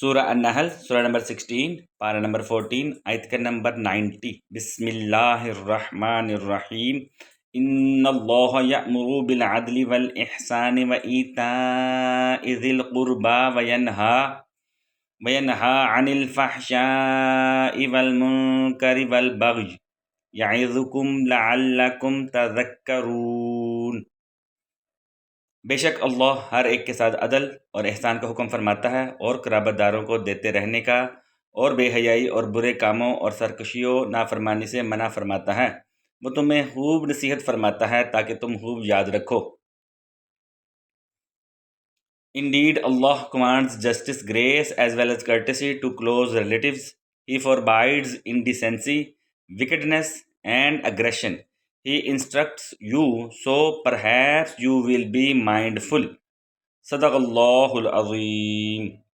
سورہ النحل سورہ نمبر 16 پارہ نمبر 14 آیت کا نمبر 90۔ بسم اللہ الرحمن الرحیم۔ ان اللہ یأمر بالعدل والاحسان وایتاء ذی القربى وینہی عن الفحشاء والمنکر والبغی یعظکم لعلکم تذکرون۔ بے شک اللہ ہر ایک کے ساتھ عدل اور احسان کا حکم فرماتا ہے اور قرابت داروں کو دیتے رہنے کا اور بے حیائی اور برے کاموں اور سرکشیوں نافرمانی سے منع فرماتا ہے۔ وہ تمہیں خوب نصیحت فرماتا ہے تاکہ تم خوب یاد رکھو۔ Indeed, Allah commands justice, grace, as well as courtesy to close relatives. He forbids indecency, wickedness, and aggression. He instructs you, so perhaps you will be mindful. صدق اللہ العظیم۔